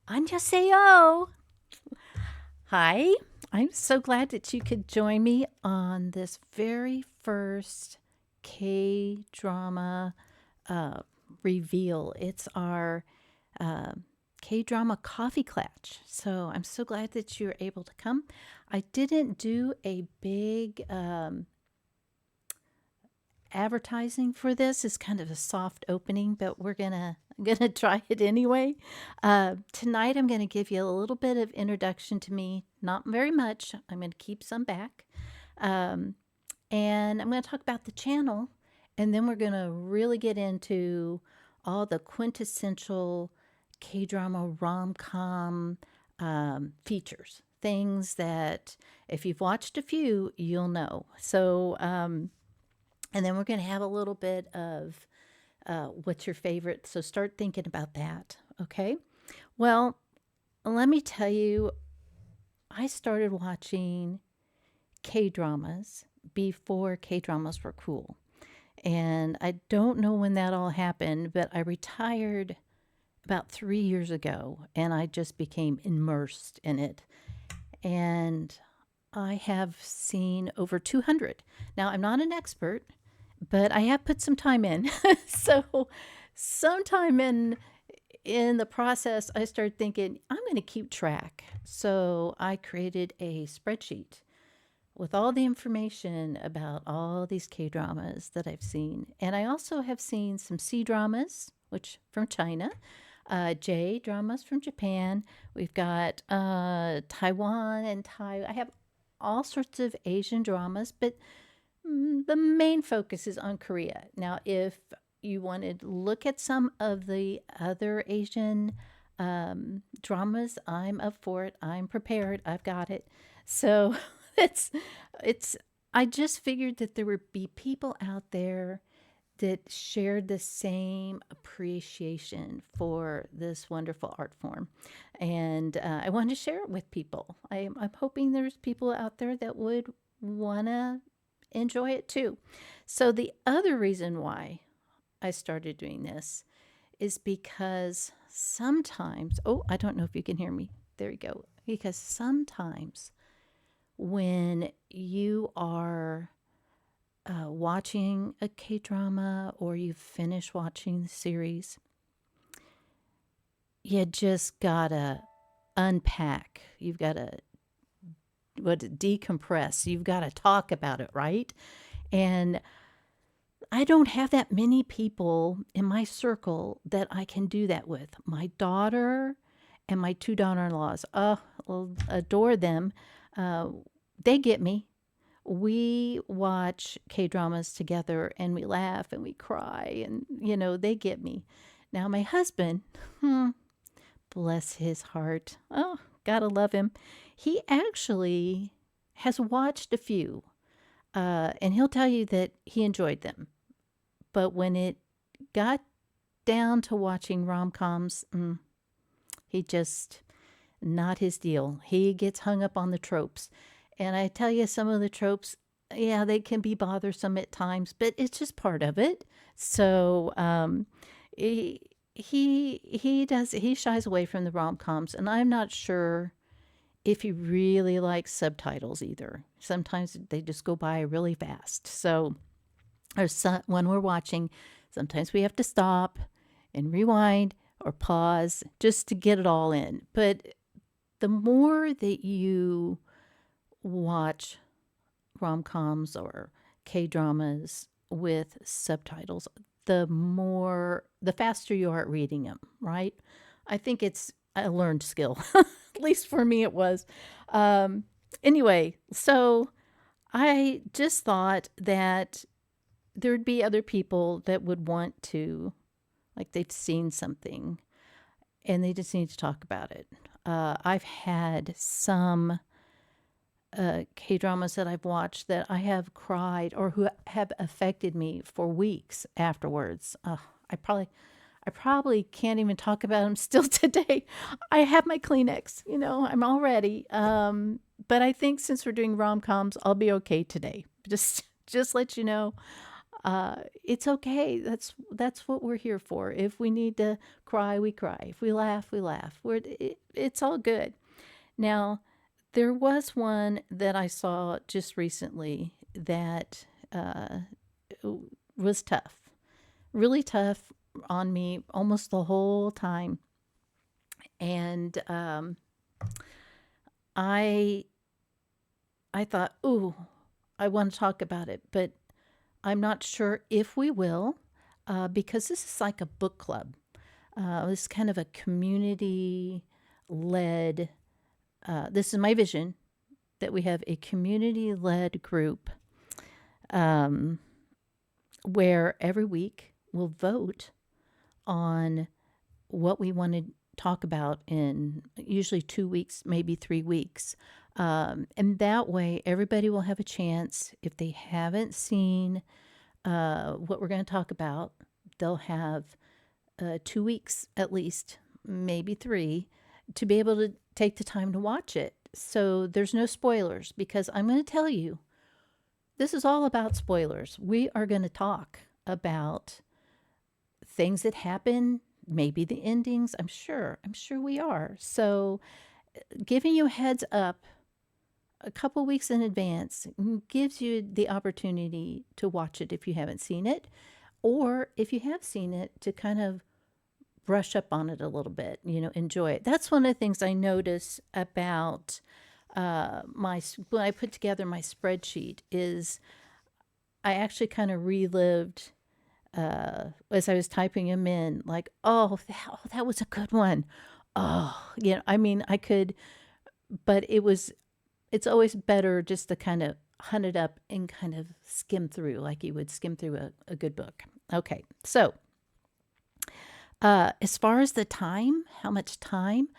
안녕하세요. Hi, I'm so glad that you could join me on this very first K drama uh, reveal. It's our uh, K drama coffee clutch. So I'm so glad that you're able to come. I didn't do a big advertising for this. Is kind of a soft opening, but we're gonna try it anyway. Tonight, I'm gonna give you a little bit of introduction to me. Not very much. I'm gonna keep some back, um, and I'm gonna talk about the channel, and then we're gonna really get into all the quintessential K drama rom com features. Things that, if you've watched a few, you'll know. So, and then we're going to have a little bit of what's your favorite. So start thinking about that. Okay. Well, let me tell you, I started watching K dramas before K dramas were cool. And I don't know when that all happened, but I retired about 3 years ago and I just became immersed in it. And I have seen over 200. Now, I'm not an expert, but I have put some time in. So, sometime in the process, I started thinking I'm going to keep track. So, I created a spreadsheet with all the information about all these K dramas that I've seen. And I also have seen some C dramas, which from China, J dramas from Japan. We've got Taiwan and Thai. I have all sorts of Asian dramas, but the main focus is on Korea. Now, if you want to look at some of the other Asian dramas, I'm up for it. I'm prepared. I've got it. So it's. I just figured that there would be people out there that shared the same appreciation for this wonderful art form. And I wanted to share it with people. I'm hoping there's people out there that would want to enjoy it too. So, the other reason why I started doing this is because sometimes, oh, I don't know if you can hear me. There you go. Because sometimes when you are watching a K drama or you finish watching the series, you just gotta unpack. You've gotta decompress. You've got to talk about it, right? And I don't have that many people in my circle that I can do that with. My daughter and my two daughter-in-laws, adore them. Uh, they get me. We watch K dramas together and we laugh and we cry, and they get me. Now, my husband, bless his heart. Oh, gotta love him. He actually has watched a few, and he'll tell you that he enjoyed them. But when it got down to watching rom coms, he just, not his deal. He gets hung up on the tropes. And I tell you, some of the tropes, yeah, they can be bothersome at times, but it's just part of it. So, he shies away from the rom coms, and I'm not sure if he really likes subtitles either. Sometimes they just go by really fast. So, when we're watching, sometimes we have to stop and rewind or pause just to get it all in. But the more that you watch rom coms or K dramas with subtitles, the faster you are at reading them, right? I think it's a learned skill. At least for me, it was. Anyway, so I just thought that there'd be other people that would want to, like, they've seen something and they just need to talk about it. I've had some K dramas that I've watched that I have cried or who have affected me for weeks afterwards. I probably can't even talk about them still today. I have my Kleenex, I'm all ready. But I think since we're doing rom coms, I'll be okay today. Just let you know, It's okay. That's what we're here for. If we need to cry, we cry. If we laugh, we laugh. It's all good. Now, there was one that I saw just recently that was tough, really tough on me almost the whole time. And I thought, ooh, I want to talk about it, but I'm not sure if we will, because this is like a book club. This is kind of a community led. This is my vision, that we have a community led group where every week we'll vote on what we want to talk about in usually 2 weeks, maybe 3 weeks. And that way, everybody will have a chance. If they haven't seen what we're going to talk about, they'll have 2 weeks at least, maybe 3, to be able to take the time to watch it. So there's no spoilers, because I'm going to tell you, this is all about spoilers. We are going to talk about things that happen, maybe the endings. I'm sure we are. So giving you a heads up a couple weeks in advance gives you the opportunity to watch it if you haven't seen it, or if you have seen it, to kind of brush up on it a little bit, enjoy it. That's one of the things I notice about when I put together my spreadsheet, is I actually kind of relived as I was typing them in, like, oh, that was a good one. Oh, I mean, I could, but it's always better just to kind of hunt it up and kind of skim through, like you would skim through a good book. Okay, so as far as the time, how much time,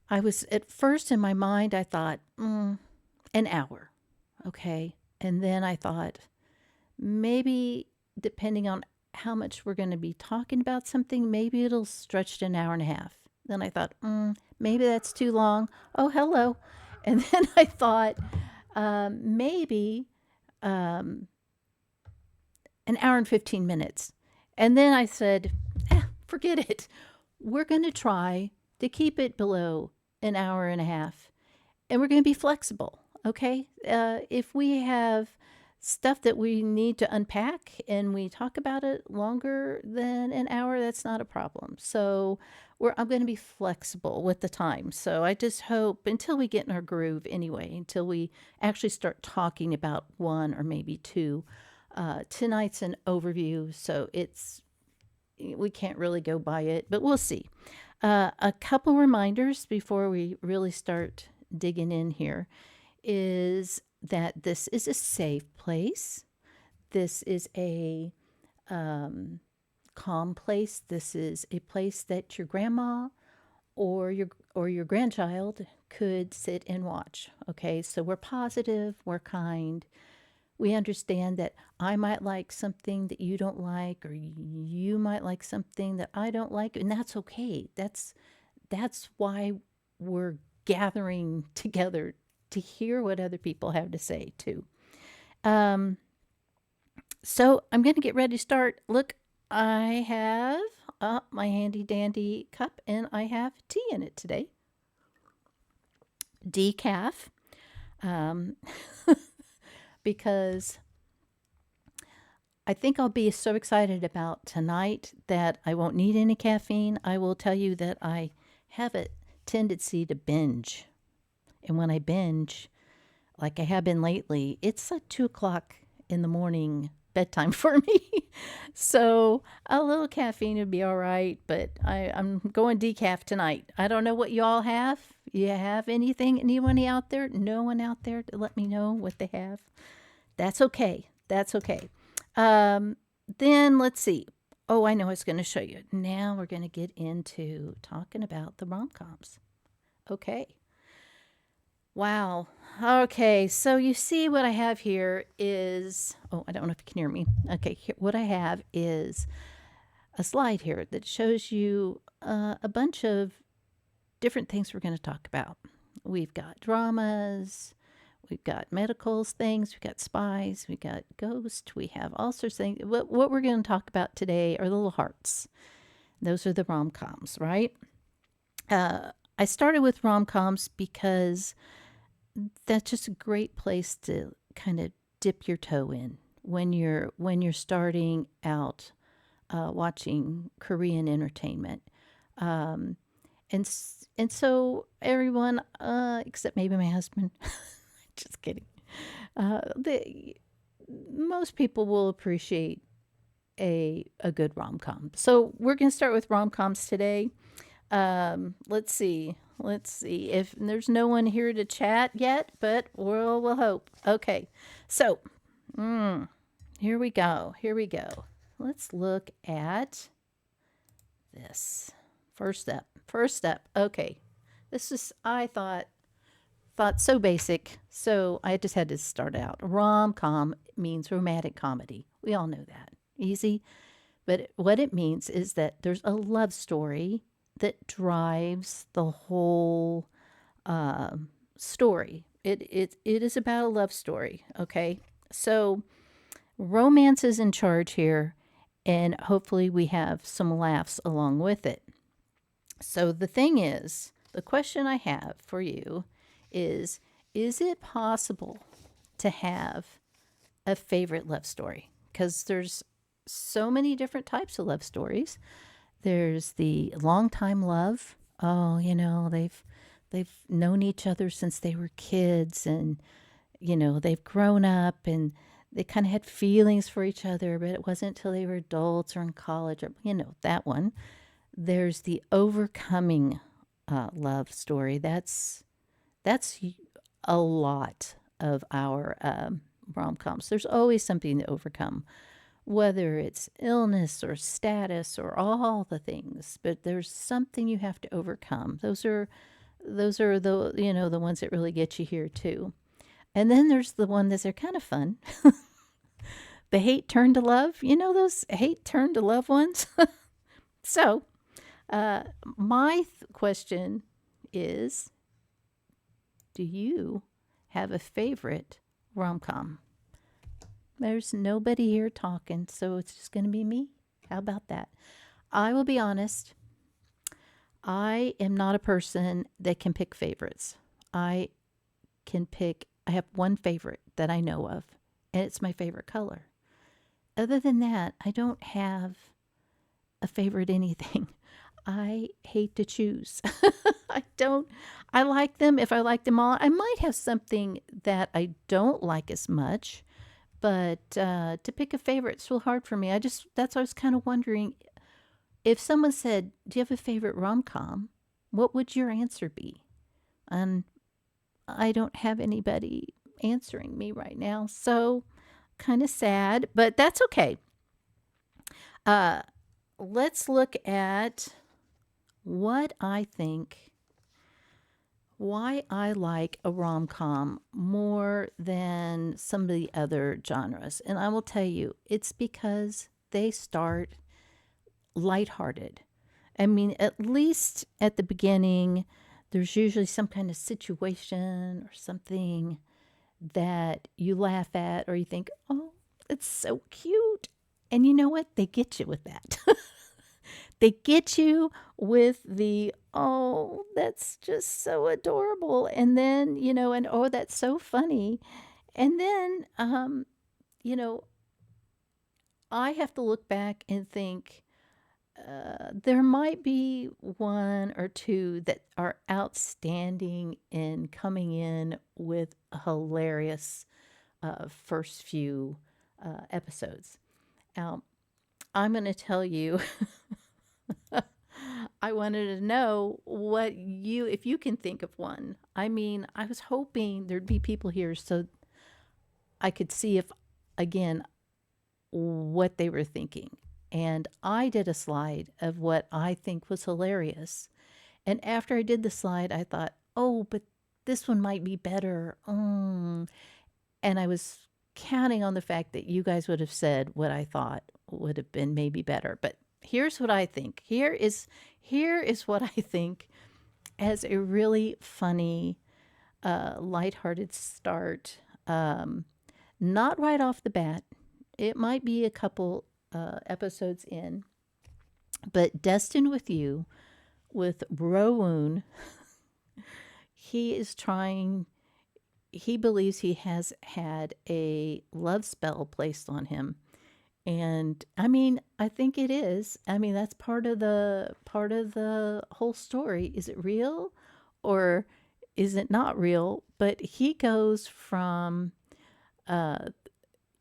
I was at first in my mind, I thought, an hour. Okay. And then I thought, maybe depending on how much we're going to be talking about something, maybe it'll stretch to an hour and a half. Then I thought, maybe that's too long. Oh, hello. And then I thought, maybe an hour and 15 minutes. And then I said, forget it. We're going to try to keep it below an hour and a half. And we're going to be flexible, okay? If we have stuff that we need to unpack and we talk about it longer than an hour, that's not a problem. So I'm going to be flexible with the time. So I just hope, until we get in our groove anyway, until we actually start talking about one or maybe two. Tonight's an overview, so we can't really go by it, but we'll see. A couple reminders before we really start digging in here is that this is a safe place. This is a calm place. This is a place that your grandma or your grandchild could sit and watch. Okay, so we're positive, we're kind. We understand that I might like something that you don't like, or you might like something that I don't like, and that's okay. That's why we're gathering together, to hear what other people have to say too. So I'm going to get ready to start. Look, I have my handy dandy cup, and I have tea in it today. Decaf. Because I think I'll be so excited about tonight that I won't need any caffeine. I will tell you that I have a tendency to binge. And when I binge, like I have been lately, it's like 2 o'clock in the morning bedtime for me. So a little caffeine would be all right, but I'm going decaf tonight. I don't know what you all have. You have anything? Anyone out there? No one out there to let me know what they have? That's okay. That's okay. Then let's see. Oh, I know I was going to show you. Now we're going to get into talking about the rom-coms. Okay. Wow. Okay, so you see what I have here is, I don't know if you can hear me. Okay, what I have is a slide here that shows you a bunch of different things we're going to talk about. We've got dramas, We've got medicals things, we've got spies, we got ghosts, we have all sorts of things. What we're going to talk about today are little hearts. Those are the rom-coms, right? I started with rom-coms because that's just a great place to kind of dip your toe in when you're starting out watching Korean entertainment. Um, and so everyone, except maybe my husband, just kidding. The most people will appreciate a good rom com. So we're gonna start with rom coms today. Let's see. Let's see if there's no one here to chat yet, but we'll hope. Okay, so here we go. Here we go. Let's look at this. First up. First up. Okay, this is I thought so basic, so I just had to start out. Rom-com means romantic comedy. We all know that. Easy. But what it means is that there's a love story that drives the whole story. It is about a love story, okay? So romance is in charge here, and hopefully we have some laughs along with it. So the thing is, the question I have for you is it possible to have a favorite love story? Because there's so many different types of love stories. There's the long time love. Oh, they've known each other since they were kids, and they've grown up and they kind of had feelings for each other, but it wasn't until they were adults or in college, or that one. There's the overcoming love story. That's a lot of our rom-coms. There's always something to overcome, whether it's illness or status or all the things, but there's something you have to overcome. Those are the ones that really get you here too. And then there's the one that's are kind of fun. The hate turned to love. Those hate turned to love ones. So, my question is, do you have a favorite rom-com? There's nobody here talking, so it's just going to be me. How about that? I will be honest. I am not a person that can pick favorites. I have one favorite that I know of, and it's my favorite color. Other than that, I don't have a favorite anything. I hate to choose. I like them. If I like them all, I might have something that I don't like as much. But to pick a favorite, it's real hard for me. That's what I was kind of wondering. If someone said, do you have a favorite rom-com? What would your answer be? And I don't have anybody answering me right now. So kind of sad, but that's okay. Let's look at what I think, why I like a rom-com more than some of the other genres. And I will tell you, it's because they start lighthearted. I mean, at least at the beginning, there's usually some kind of situation or something that you laugh at or you think, oh, it's so cute. And you know what? They get you with that. They get you with the, oh, that's just so adorable. And then, and oh, that's so funny. And then, I have to look back and think there might be one or two that are outstanding in coming in with a hilarious first few episodes. Now, I'm going to tell you, I wanted to know if you can think of one. I mean, I was hoping there'd be people here so I could see again, what they were thinking. And I did a slide of what I think was hilarious. And after I did the slide, I thought, oh, but this one might be better. And I was counting on the fact that you guys would have said what I thought would have been maybe better. But here's what I think. Here is what I think as a really funny lighthearted start. Not right off the bat. It might be a couple episodes in, but Destined with You with Rowoon, he is trying, he believes he has had a love spell placed on him. And I mean, I think it is. I mean, that's part of the whole story. Is it real or is it not real? But he goes from uh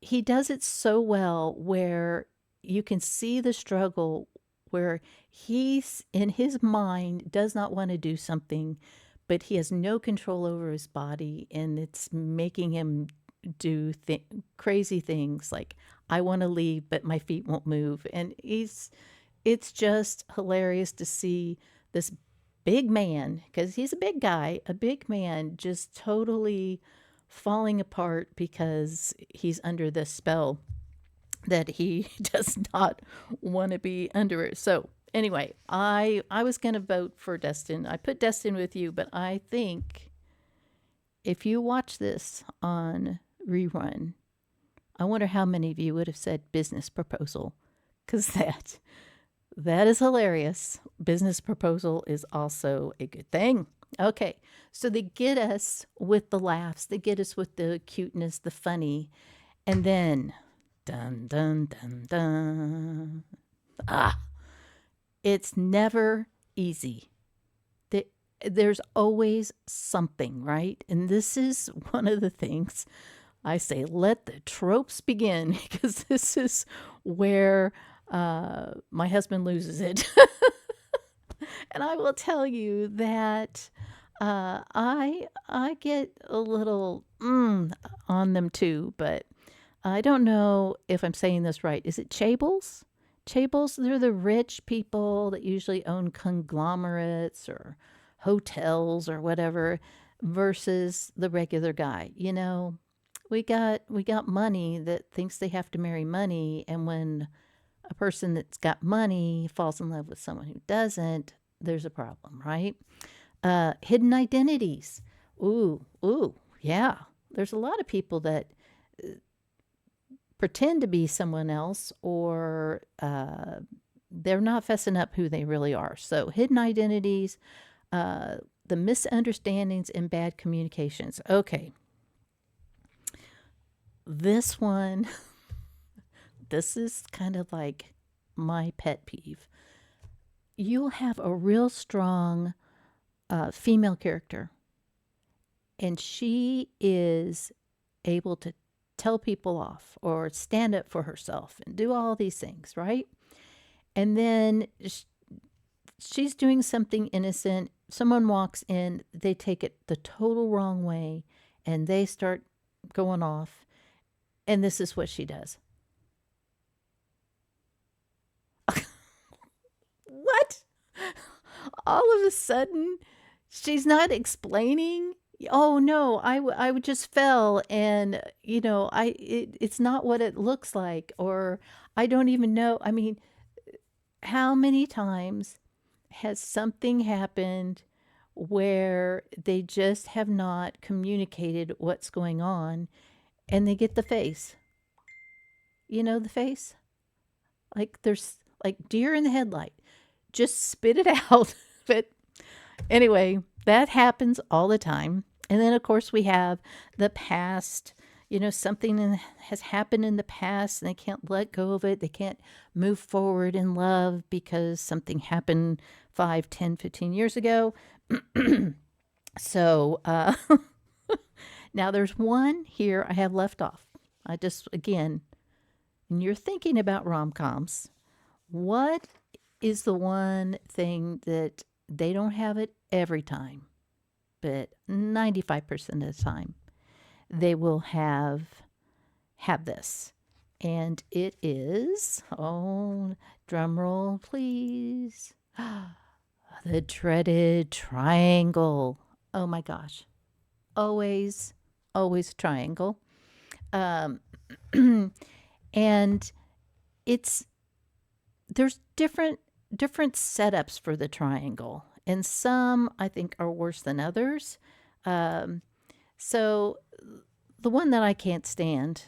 he does it so well where you can see the struggle where he's in his mind does not want to do something, but he has no control over his body and it's making him do crazy things like I want to leave but my feet won't move, and it's just hilarious to see this big man, because he's a big guy, a big man just totally falling apart because he's under this spell that he does not want to be under it. So anyway, I was going to vote for Destin. I put Destin with You, but I think if you watch this on rerun, I wonder how many of you would have said business proposal, because that is hilarious. Business proposal is also a good thing. Okay, so they get us with the laughs, they get us with the cuteness, the funny, and then dun dun dun dun. Ah, it's never easy. There's always something, right? And this is one of the things I say, let the tropes begin, because this is where my husband loses it. And I will tell you that I get a little on them too, but I don't know if I'm saying this right. Is it chables? Chables, they're the rich people that usually own conglomerates or hotels or whatever, versus the regular guy. You know, we got money that thinks they have to marry money, and when a person that's got money falls in love with someone who doesn't, there's a problem, right? Hidden identities. Ooh, yeah. There's a lot of people that pretend to be someone else, or they're not fessing up who they really are. So hidden identities, the misunderstandings and bad communications. Okay. This one, this is kind of like my pet peeve. You'll have a real strong female character, and she is able to tell people off or stand up for herself and do all these things, right? And then she's doing something innocent. Someone walks in, they take it the total wrong way, and they start going off. And this is what she does. What? All of a sudden, she's not explaining. Oh no, I would just fell, and it's not what it looks like, or I don't even know. I mean, how many times has something happened where they just have not communicated what's going on, and they get the face? You know, the face? Like there's like deer in the headlight. Just spit it out. But anyway, that happens all the time. And then, of course, we have the past. Something has happened in the past and they can't let go of it. They can't move forward in love because something happened 5, 10, 15 years ago. So now there's one here I have left off. Again, when you're thinking about rom-coms, what is the one thing that they don't have it every time, but 95% of the time they will have this? And it is, oh, drum roll please, the dreaded triangle. Oh my gosh, always triangle. And there's different setups for the triangle, and some I think are worse than others. So the one that I can't stand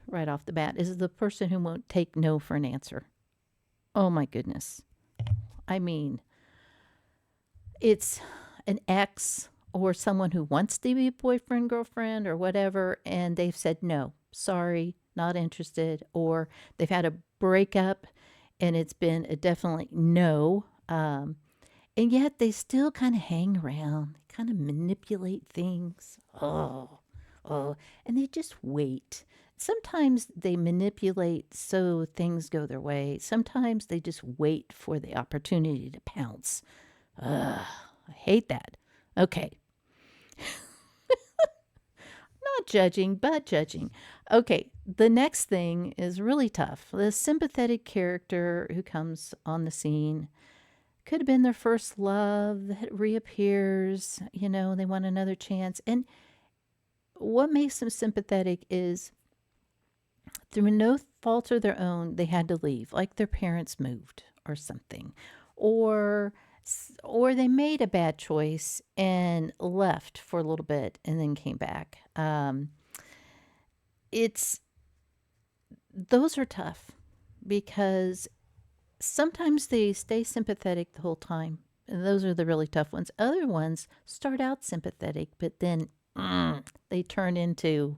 right off the bat is the person who won't take no for an answer. Oh my goodness. I mean, it's an ex or someone who wants to be a boyfriend, girlfriend, or whatever, and they've said no, sorry, not interested, or they've had a breakup and it's been a definitely no. And yet they still kind of hang around, kind of manipulate things. Oh, and they just wait. Sometimes they manipulate so things go their way. Sometimes they just wait for the opportunity to pounce. Ugh, I hate that. Okay. Not judging, but judging. Okay, the next thing is really tough. The sympathetic character who comes on the scene could have been their first love that reappears, they want another chance. And what makes them sympathetic is through no fault of their own, they had to leave, like their parents moved or something. Or they made a bad choice and left for a little bit and then came back. It's those are tough because sometimes they stay sympathetic the whole time. And those are the really tough ones. Other ones start out sympathetic, but then they turn into,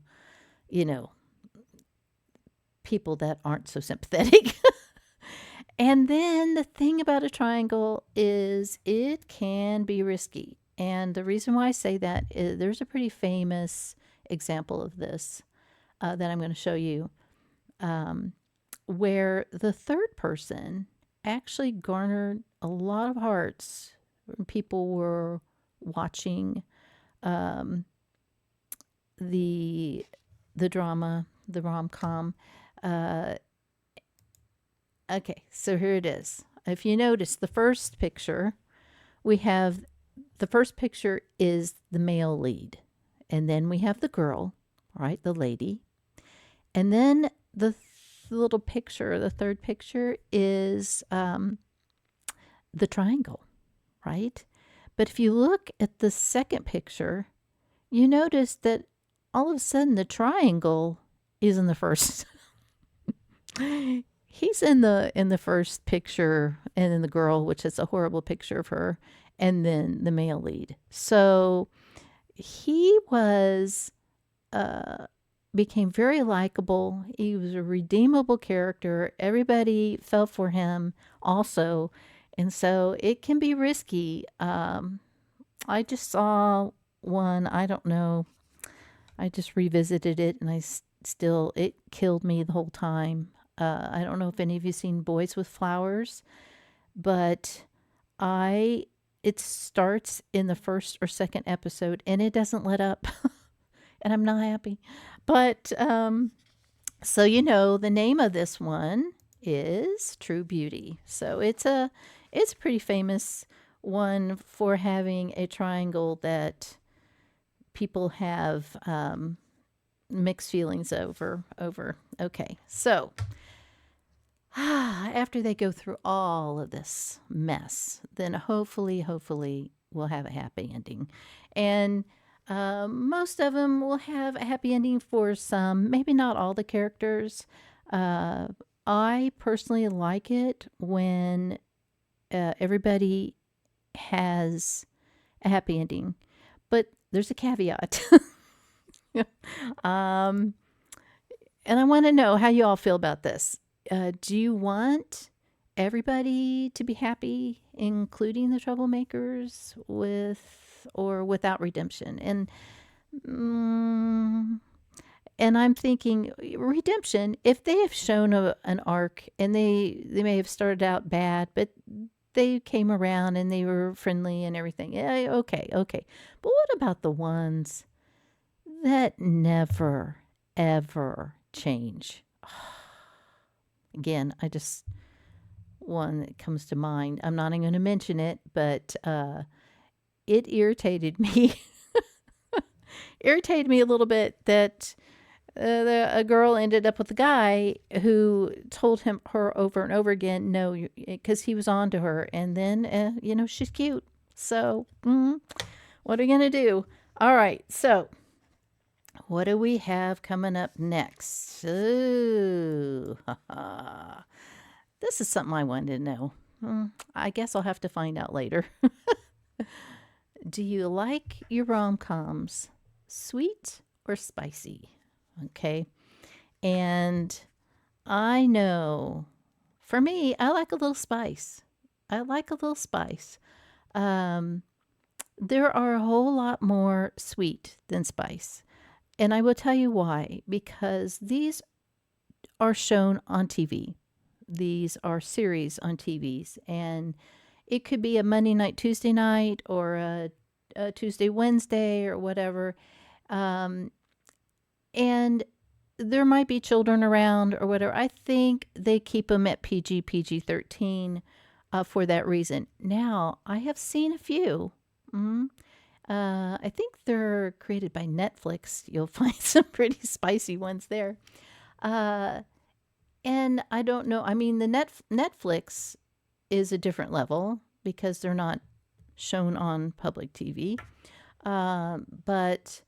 people that aren't so sympathetic. And then the thing about a triangle is it can be risky. And the reason why I say that is there's a pretty famous example of this that I'm going to show you, where the third person actually garnered a lot of hearts when people were watching the drama, the rom-com. Okay, so here it is. If you notice the first picture, the first picture is the male lead. And then we have the girl, right, the lady. And then the little picture, the third picture is the triangle, right? But if you look at the second picture, you notice that all of a sudden the triangle is in the first. He's in the first picture, and then the girl, which is a horrible picture of her, and then the male lead. So he became very likable. He was a redeemable character. Everybody fell for him also. And so it can be risky. I just saw one, I don't know. I just revisited it and it killed me the whole time. I don't know if any of you seen Boys with Flowers, but it starts in the first or second episode and it doesn't let up. And I'm not happy. But so the name of this one is True Beauty. So it's a pretty famous one for having a triangle that people have mixed feelings over. Okay, so after they go through all of this mess, then hopefully we'll have a happy ending. And most of them will have a happy ending for some, maybe not all the characters. I personally like it when everybody has a happy ending, but there's a caveat. And I want to know how you all feel about this. Do you want everybody to be happy, including the troublemakers, with or without redemption? And I'm thinking redemption, if they have shown an arc and they may have started out bad, but they came around and they were friendly and everything. Yeah, okay. But what about the ones that never, ever change? Again, one that comes to mind. I'm not even going to mention it, but it irritated me. Irritated me a little bit that a girl ended up with a guy who told her over and over again, no, because he was on to her. And then, she's cute. So what are you going to do? All right. So What do we have coming up next? Ooh, this is something I wanted to know. I guess I'll have to find out later. Do you like your rom-coms sweet or spicy? Okay. And I know for me, I like a little spice. I like a little spice. Um, there are a whole lot more sweet than spice. And I will tell you why. Because these are shown on TV. These are series on TVs. And it could be a Monday night, Tuesday night, or a Tuesday, Wednesday, or whatever. Um, and there might be children around or whatever. I think they keep them at PG 13 for that reason. Now, I have seen a few. Mm, I think they're created by Netflix. You'll find some pretty spicy ones there. Uh, and I don't know. I mean, the Netflix is a different level because they're not shown on public TV. But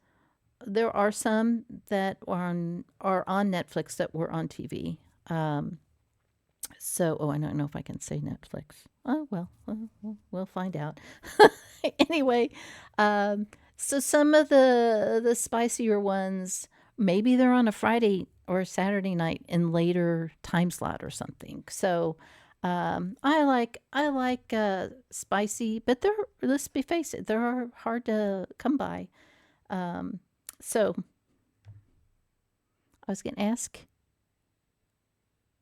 there are some that are on Netflix that were on TV. So, I don't know if I can say Netflix. Oh, well, we'll find out. Anyway, so some of the spicier ones, maybe they're on a Friday or a Saturday night in later time slot or something. So, I like spicy, but they're, let's be face it, they're hard to come by. Um, so I was gonna ask,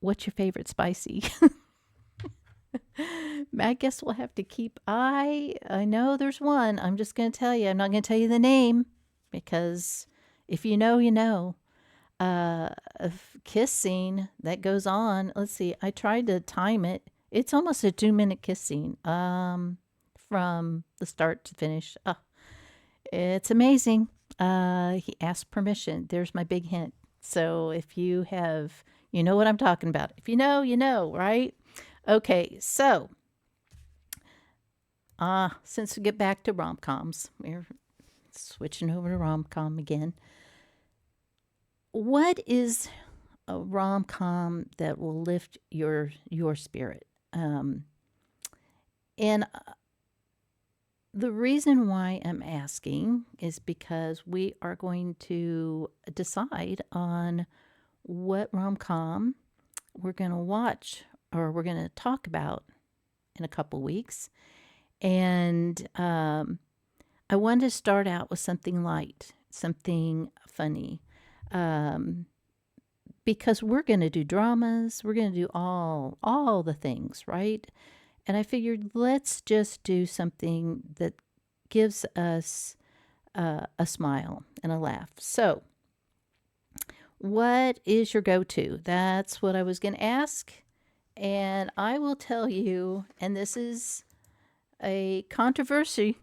what's your favorite spicy? I guess we'll have to keep. I know there's one. I'm just gonna tell you. I'm not gonna tell you the name because if you know, you know. A kiss scene that goes on. Let's see. I tried to time it. It's almost a 2-minute kiss scene. From the start to finish. It's amazing. He asked permission. There's my big hint. So if you have, you know what I'm talking about. If you know, you know, right? Okay, so since we get back to rom-coms, we're switching over to rom-com again. What is a rom-com that will lift your spirit? And the reason why I'm asking is because we are going to decide on what rom-com we're going to watch or we're going to talk about in a couple weeks. And I wanted to start out with something light, something funny. Because we're going to do dramas, we're going to do all the things, right? And I figured let's just do something that gives us a smile and a laugh. So, what is your go-to? That's what I was going to ask. And I will tell you, and this is a controversy.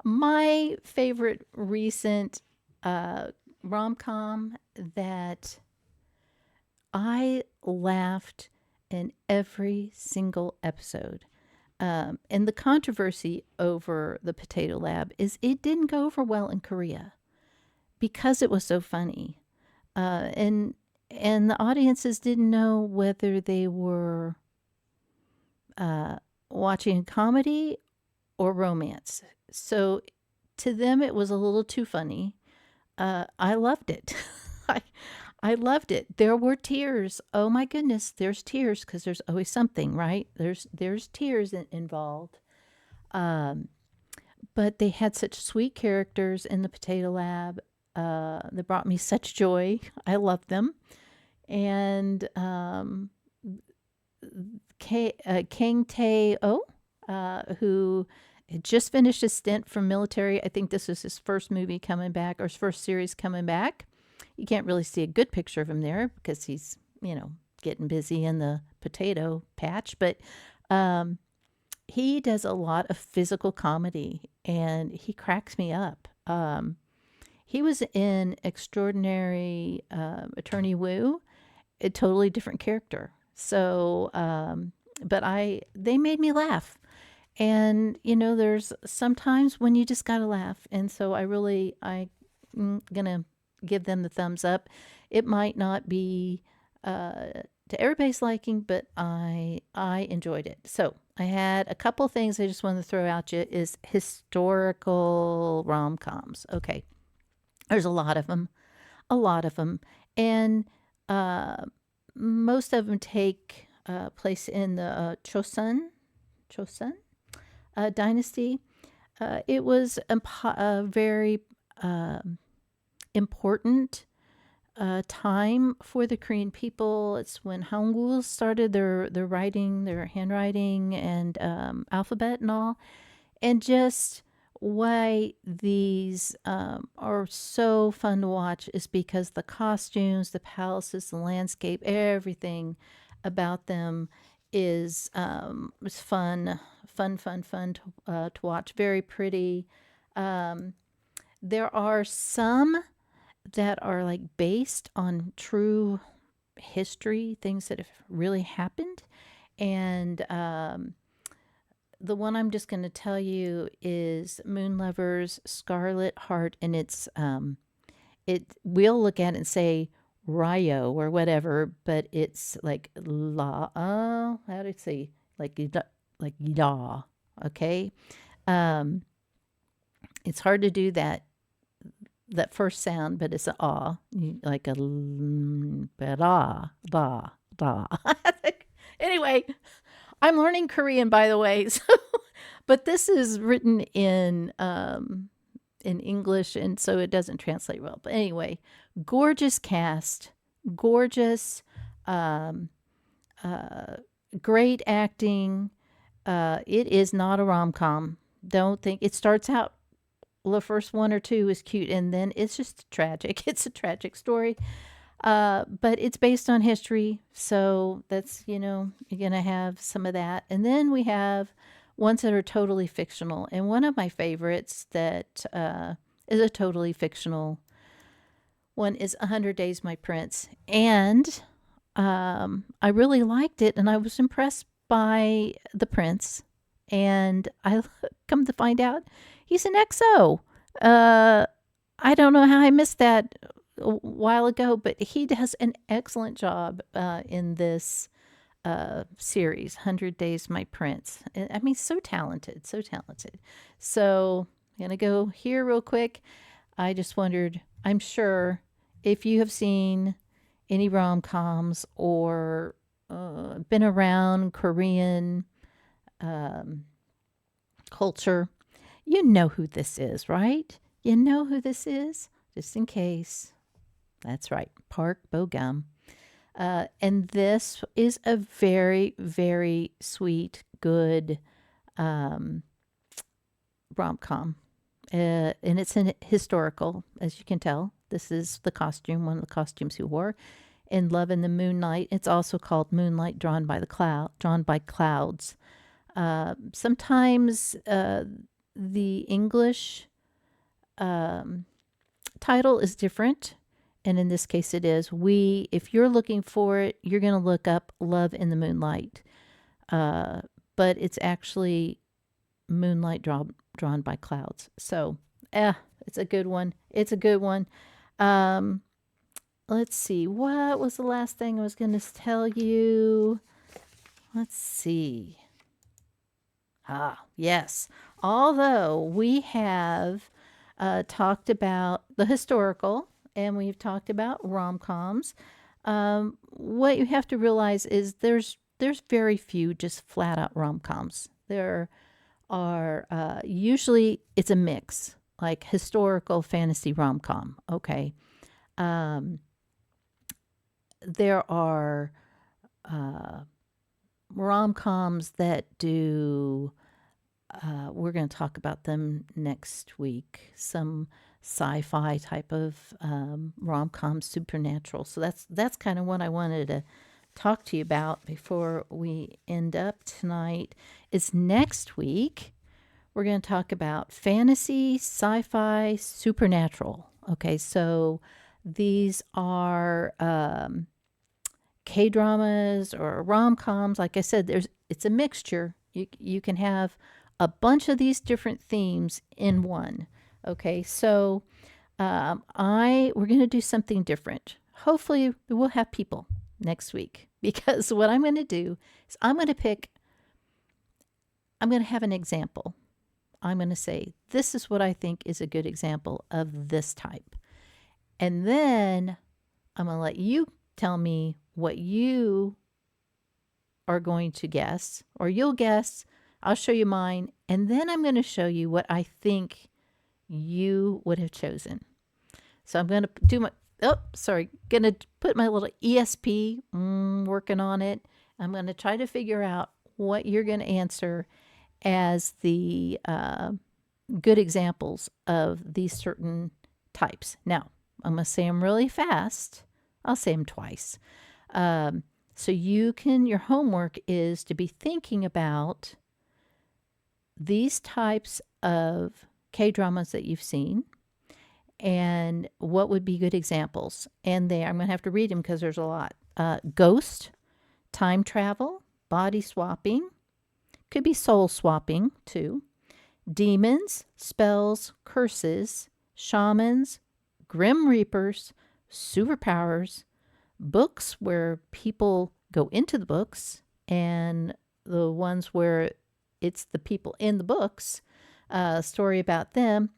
My favorite recent rom-com that I laughed in every single episode. And the controversy over the Potato Lab is it didn't go over well in Korea because it was so funny. And the audiences didn't know whether they were watching a comedy or romance. So to them, it was a little too funny. I loved it. I loved it. There were tears. Oh my goodness, there's tears because there's always something, right? There's tears involved. But they had such sweet characters in the Potato Lab. They brought me such joy. I loved them. And Kang Tae-oh, who had just finished his stint from military. I think this was his first movie coming back, or his first series coming back. You can't really see a good picture of him there because he's, getting busy in the potato patch. But he does a lot of physical comedy, and he cracks me up. He was in Extraordinary Attorney Woo, a totally different character. So, but they made me laugh. And, there's sometimes when you just got to laugh. And so I'm going to give them the thumbs up. It might not be to everybody's liking, but I enjoyed it. So I had a couple things I just wanted to throw out you is historical rom-coms. Okay. There's a lot of them. And uh, most of them take place in the Chosun dynasty. It was a very important time for the Korean people. It's when Hangul started their writing, their handwriting, and alphabet and all. And just why these are so fun to watch is because the costumes, the palaces, the landscape, everything about them is fun to watch. Very pretty. There are some that are like based on true history, things that have really happened. And the one I'm just going to tell you is Moon Lover's Scarlet Heart, and we'll look at it and say Ryo or whatever, but it's like how do you say, like ya, okay? Um, it's hard to do that first sound, but it's a ah, like a da. Anyway, I'm learning Korean, by the way. So, but this is written in English, and so it doesn't translate well. But anyway, gorgeous cast, gorgeous, um, uh, great acting. It is not a rom com. Don't think it starts out. The first one or two is cute, and then it's just tragic. It's a tragic story. But it's based on history, so that's, you're gonna have some of that. And then we have ones that are totally fictional. And one of my favorites that is a totally fictional one is 100 Days My Prince. And I really liked it, and I was impressed by the prince. And I come to find out he's an XO. I don't know how I missed that a while ago, but he does an excellent job in this series, 100 Days My Prince. I mean, so talented, so talented. So I'm going to go here real quick. I just wondered, I'm sure if you have seen any rom-coms or been around Korean culture, you know who this is, right? You know who this is? Just in case. That's right, Park Bo-gum. And this is a very, very sweet, good rom-com. And it's an historical, as you can tell. This is the costume, one of the costumes he wore. In Love in the Moonlight, it's also called Moonlight drawn by clouds. Sometimes the English title is different, and in this case it is. If you're looking for it, you're going to look up Love in the Moonlight, but it's actually Moonlight drawn by clouds. So, it's a good one. It's a good one. Let's see. What was the last thing I was going to tell you? Let's see. Yes. Although we have talked about the historical and we've talked about rom-coms, what you have to realize is there's very few just flat out rom-coms. There are usually it's a mix, like historical fantasy rom-com. Okay. There are rom-coms that do we're going to talk about them next week, some sci-fi type of rom-com, supernatural. So that's kind of what I wanted to talk to you about before we end up tonight. Is next week we're going to talk about fantasy, sci-fi, supernatural. Okay, so these are K-dramas or rom-coms. Like I said, it's a mixture. You can have a bunch of these different themes in one. Okay, so we're going to do something different. Hopefully, we'll have people next week, because what I'm going to do is I'm going to have an example. I'm going to say, this is what I think is a good example of this type. And then I'm going to let you tell me what you are going to guess, or you'll guess. I'll show you mine. And then I'm going to show you what I think you would have chosen. So I'm going to do going to put my little ESP, working on it. I'm going to try to figure out what you're going to answer as the good examples of these certain types. Now, I'm going to say them really fast. I'll say them twice. So your homework is to be thinking about these types of K-dramas that you've seen and what would be good examples. And I'm going to have to read them because there's a lot. Ghost, time travel, body swapping, could be soul swapping too. Demons, spells, curses, shamans, grim reapers, superpowers, books where people go into the books, and the ones where it's the people in the books, a story about them.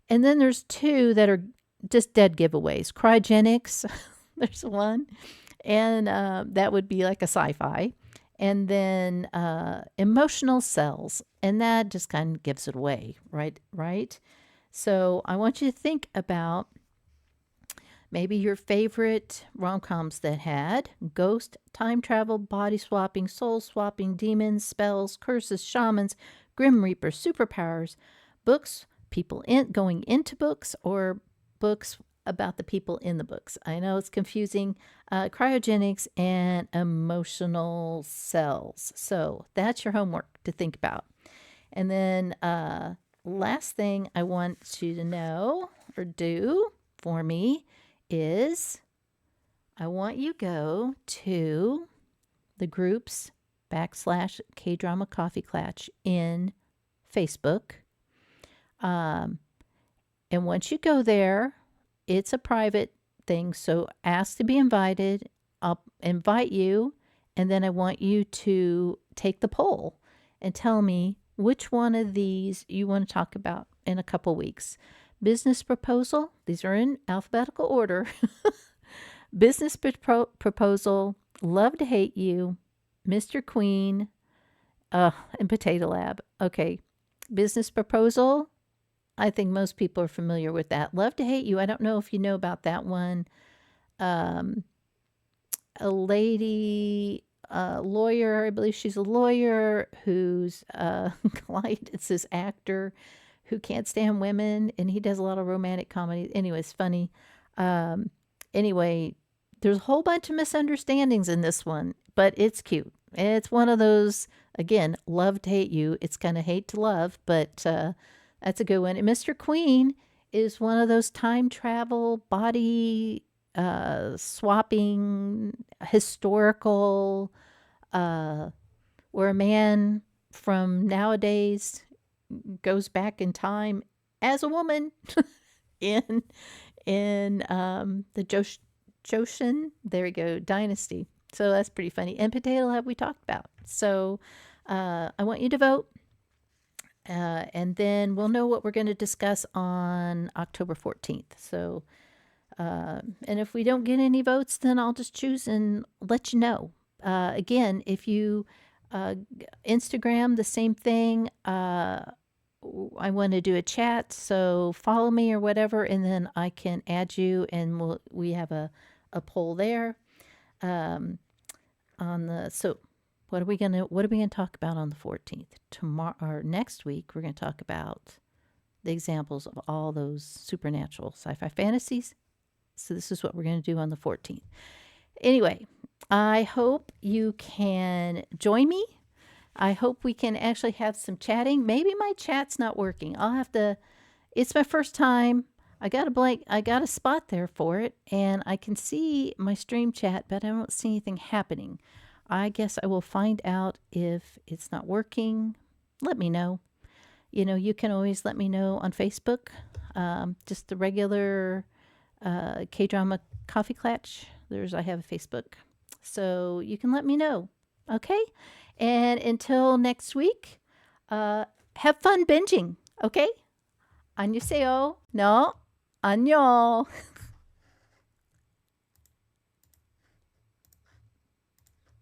And then there's two that are just dead giveaways. Cryogenics, there's one, and that would be like a sci-fi. And then emotional cells, and that just kind of gives it away, right? So I want you to think about maybe your favorite rom-coms that had ghost, time travel, body swapping, soul swapping, demons, spells, curses, shamans, grim reapers, superpowers, books, people going into books, or books about the people in the books. I know it's confusing. Cryogenics and emotional cells. So that's your homework to think about. And then last thing I want you to know or do for me is I want you go to the groups /Kdrama Coffee Clatch in Facebook. And once you go there, it's a private thing, so ask to be invited. I'll invite you, and then I want you to take the poll and tell me which one of these you want to talk about in a couple weeks. Business proposal, these are in alphabetical order. Business proposal, love to hate you, Mr. Queen, and Potato Lab. Okay, business proposal, I think most people are familiar with that. Love to hate you. I don't know if you know about that one. A lady, lawyer, I believe she's a lawyer whose client is this actor who can't stand women, and he does a lot of romantic comedy. Anyway, it's funny. Anyway, there's a whole bunch of misunderstandings in this one, but it's cute. It's one of those, again, love to hate you. It's kind of hate to love, but that's a good one. And Mr. Queen is one of those time travel, body swapping, historical, where a man from nowadays goes back in time as a woman in the Joshin, there we go, dynasty. So that's pretty funny. And Potato Lab we talked about. So I want you to vote. And then we'll know what we're going to discuss on October 14th. So, and if we don't get any votes, then I'll just choose and let you know. Again, if you Instagram, the same thing. I want to do a chat, so follow me or whatever, and then I can add you, and we have a poll there. So what are we gonna talk about on the 14th? Tomorrow or next week, we're gonna talk about the examples of all those supernatural sci-fi fantasies. So this is what we're gonna do on the 14th. Anyway, I hope you can join me. I hope we can actually have some chatting. Maybe my chat's not working. It's my first time. I got a spot there for it, and I can see my stream chat, but I don't see anything happening. I guess I will find out if it's not working. Let me know. You can always let me know on Facebook, just the regular K-Drama Coffee Clatch. I have a Facebook. So you can let me know. Okay? And until next week, have fun binging. Okay? 안녕하세요. No. 안녕.